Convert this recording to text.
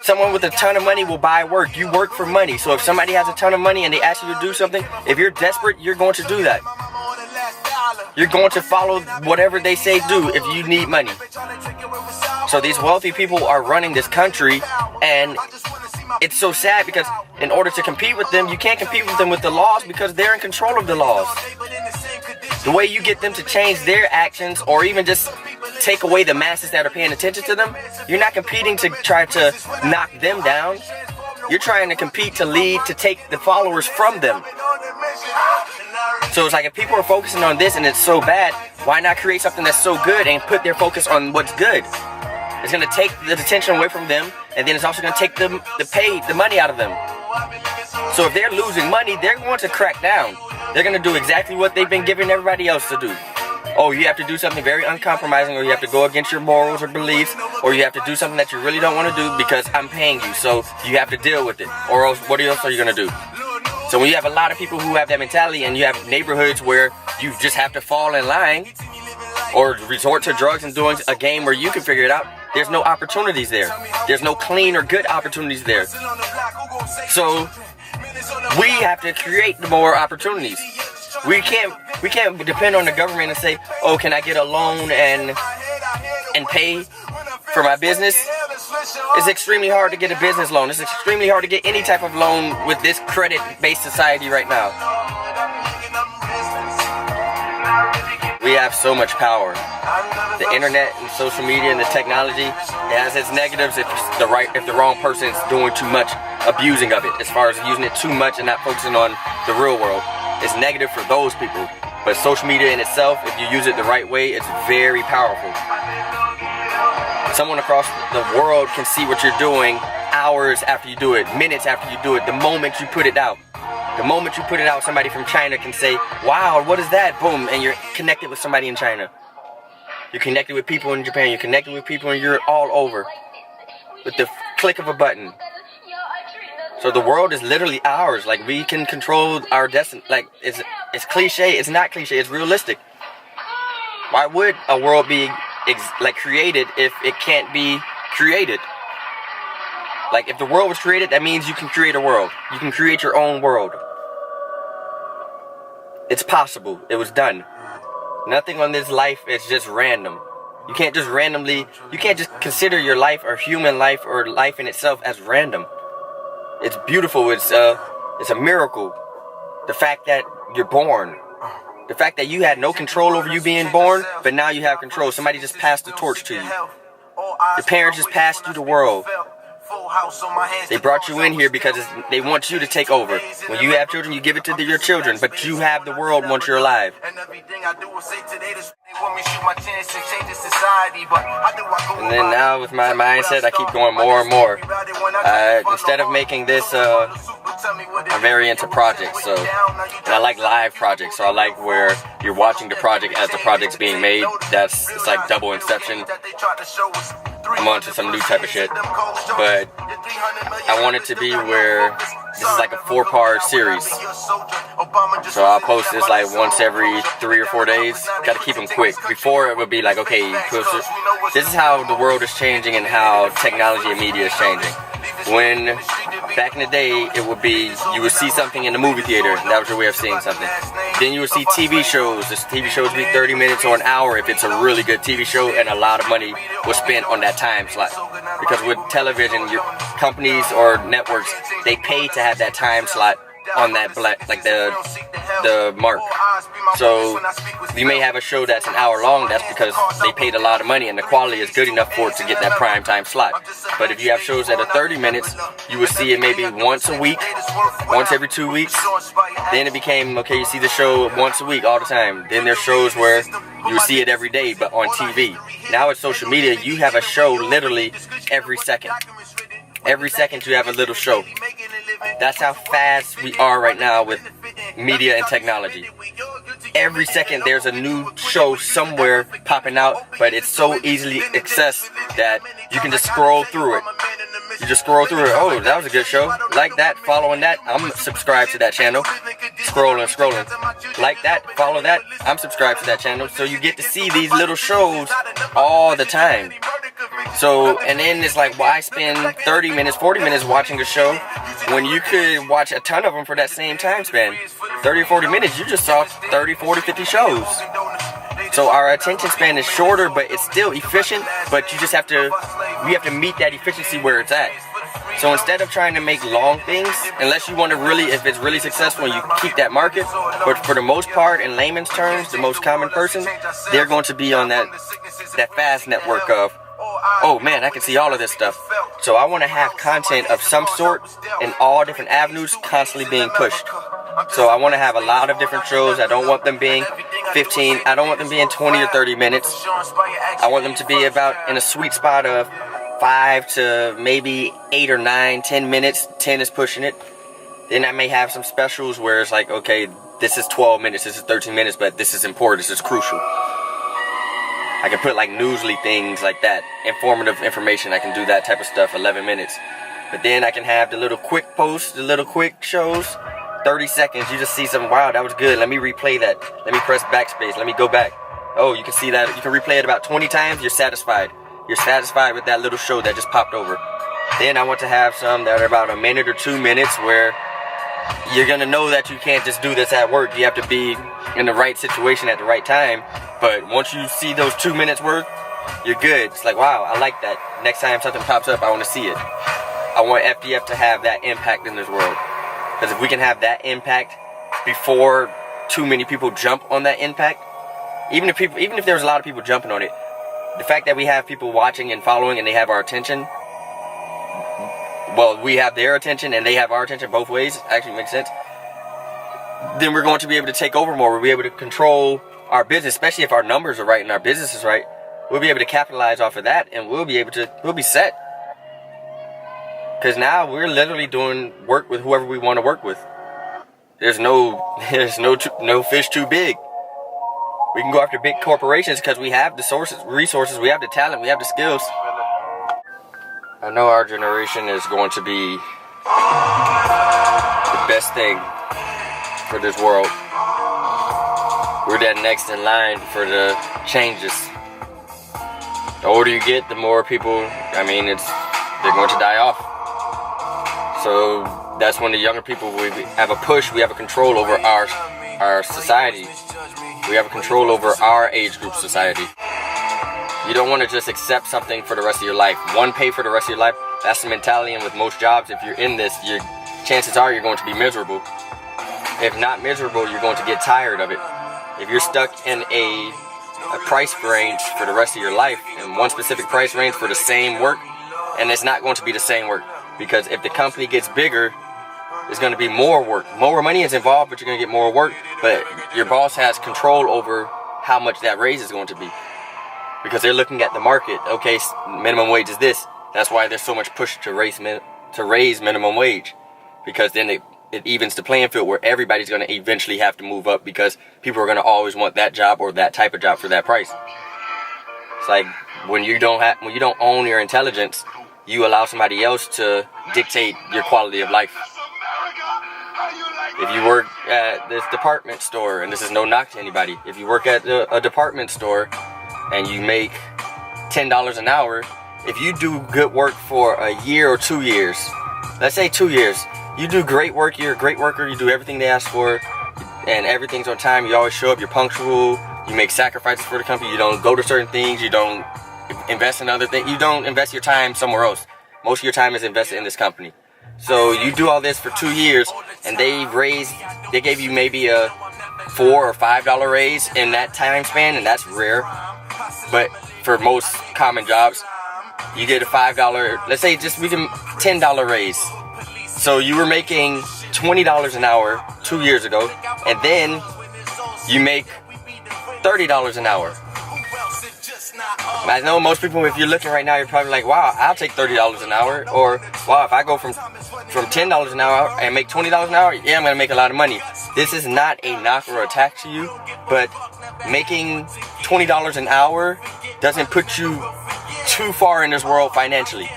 Someone with a ton of money will buy work. You work for money. So if somebody has a ton of money and they ask you to do something, if you're desperate, you're going to do that. You're going to follow whatever they say do if you need money. So these wealthy people are running this country, and it's so sad because in order to compete with them, you can't compete with them with the laws because they're in control of the laws. The way you get them to change their actions or even just take away the masses that are paying attention to them, you're not competing to try to knock them down. You're trying to compete to lead, to take the followers from them. So it's like if people are focusing on this and it's so bad, why not create something that's so good and put their focus on what's good? It's going to take the attention away from them, and then it's also going to take them the money out of them. So if they're losing money, they're going to crack down. They're going to do exactly what they've been giving everybody else to do. Oh, you have to do something very uncompromising, or you have to go against your morals or beliefs, or you have to do something that you really don't want to do because I'm paying you, so you have to deal with it. Or else, what else are you going to do? So when you have a lot of people who have that mentality, and you have neighborhoods where you just have to fall in line or resort to drugs and doing a game where you can figure it out, there's no opportunities there. There's no clean or good opportunities there. So we have to create more opportunities. We can't depend on the government and say, oh, can I get a loan and pay for my business? It's extremely hard to get a business loan. It's extremely hard to get any type of loan with this credit-based society right now. We have so much power. The internet and social media and the technology, it has its negatives if the wrong person is doing too much, abusing of it, as far as using it too much and not focusing on the real world. It's negative for those people. But social media in itself, if you use it the right way, it's very powerful. Someone across the world can see what you're doing hours after you do it, minutes after you do it, the moment you put it out. The moment you put it out, somebody from China can say, wow, what is that? Boom, and you're connected with somebody in China. You're connected with people in Japan. You're connected with people in Europe, all over, with the click of a button. So the world is literally ours. Like, we can control our destiny. Like, it's cliche. It's not cliche. It's realistic. Why would a world be created if it can't be created? Like, if the world was created, that means you can create a world. You can create your own world. It's possible. It was done. Nothing on this life is just random. You can't just consider your life or human life or life in itself as random. It's beautiful. It's a miracle. The fact that you're born. The fact that you had no control over you being born, but now you have control. Somebody just passed the torch to you. Your parents just passed you the world. They brought you in here because they want you to take over. When you have children, you give it to your children, but you have the world once you're alive. And then now with my mindset, I keep going more and more. Instead of making this, I'm very into projects, and I like live projects, so I like where you're watching the project as the project's being made. It's like double inception. I'm on to some new type of shit, but I want it to be where this is like a 4-part series. So I'll post this like once every 3 or 4 days. Gotta keep them quick. Before it would be like, okay, this is how the world is changing and how technology and media is changing. When back in the day, it would be, you would see something in the movie theater, that was your way of seeing something. Then you would see TV shows. The TV shows would be 30 minutes or an hour if it's a really good TV show, and a lot of money was spent on that time slot. Because with television, your companies or networks, they pay to have that time slot on that the mark. So you may have a show that's an hour long. That's because they paid a lot of money and the quality is good enough for it to get that prime time slot. But if you have shows that are 30 minutes, you would see it maybe once a week, once every 2 weeks. Then it became, okay, you see the show once a week all the time. Then there's shows where you see it every day, but on TV. Now with social media, you have a show literally every second. Every second you have a little show. That's how fast we are right now with media and technology. Every second there's a new show somewhere popping out, but it's so easily accessed that you can just scroll through it. You just scroll through it. Oh, that was a good show. Like that, following that, I'm subscribed to that channel. Scrolling. Like that, follow that, I'm subscribed to that channel. So you get to see these little shows all the time. So, and then it's like, why spend 30 minutes, 40 minutes watching a show when you could watch a ton of them for that same time span? 30 or 40 minutes, you just saw 30, 40, 50 shows. So our attention span is shorter, but it's still efficient, but you just have to meet that efficiency where it's at. So instead of trying to make long things, unless you want to really, if it's really successful and you keep that market, but for the most part, in layman's terms, the most common person, they're going to be on that fast network of, oh man, I can see all of this stuff. So I want to have content of some sort in all different avenues constantly being pushed. So I want to have a lot of different shows. I don't want them being 15. I don't want them being 20 or 30 minutes. I want them to be about in a sweet spot of 5 to maybe 8 or 9, 10 minutes. 10 is pushing it. Then I may have some specials where it's like, okay, this is 12 minutes, this is 13 minutes, but this is important, this is crucial. I can put like newsly things like that, informative information. I can do that type of stuff, 11 minutes. But then I can have the little quick posts, the little quick shows, 30 seconds. You just see something, wow, that was good. Let me replay that. Let me press backspace. Let me go back. Oh, you can see that. You can replay it about 20 times. You're satisfied. You're satisfied with that little show that just popped over. Then I want to have some that are about a minute or 2 minutes where you're going to know that you can't just do this at work. You have to be in the right situation at the right time. But once you see those 2 minutes worth, you're good. It's like, wow, I like that. Next time something pops up, I want to see it. I want FDF to have that impact in this world. Because if we can have that impact before too many people jump on that impact, even if there's a lot of people jumping on it, the fact that we have people watching and following and they have our attention, well, we have their attention and they have our attention both ways, actually makes sense, then we're going to be able to take over more. We'll be able to control our business, especially if our numbers are right and our business is right. We'll be able to capitalize off of that and we'll be set. Because now we're literally doing work with whoever we want to work with. There's no fish too big. We can go after big corporations because we have the resources, we have the talent, we have the skills. I know our generation is going to be the best thing for this world. We're that next in line for the changes. The older you get, the more people, they're going to die off. So that's when the younger people, we have a push, we have a control over our society. We have a control over our age group society. You don't want to just accept something for the rest of your life. One pay for the rest of your life. That's the mentality, and with most jobs, if you're in this, chances are you're going to be miserable. If not miserable, you're going to get tired of it. If you're stuck in a price range for the rest of your life, and one specific price range for the same work, and it's not going to be the same work. Because if the company gets bigger, there's going to be more work. More money is involved, but you're going to get more work. But your boss has control over how much that raise is going to be. Because they're looking at the market. Okay, minimum wage is this. That's why there's so much push to raise minimum wage. Because then it evens the playing field where everybody's going to eventually have to move up because people are going to always want that job or that type of job for that price. It's like when you don't own your intelligence, you allow somebody else to dictate your quality of life. If you work at this department store, and this is no knock to anybody, if you work at a department store and you make $10 an hour, if you do good work for a year or 2 years, let's say 2 years, you do great work, you're a great worker, you do everything they ask for, and everything's on time, you always show up, you're punctual, you make sacrifices for the company, you don't go to certain things, you don't invest in other things, you don't invest your time somewhere else. Most of your time is invested in this company. So you do all this for 2 years, and they gave you maybe a $4 or $5 raise in that time span, and that's rare. But for most common jobs, you get a $5, let's say just we can $10 raise. So you were making $20 an hour 2 years ago, and then you make $30 an hour. I know most people, if you're looking right now, you're probably like, wow, I'll take $30 an hour. Or, wow, if I go from $10 an hour and make $20 an hour, yeah, I'm going to make a lot of money. This is not a knock or attack to you, but making $20 an hour doesn't put you too far in this world financially.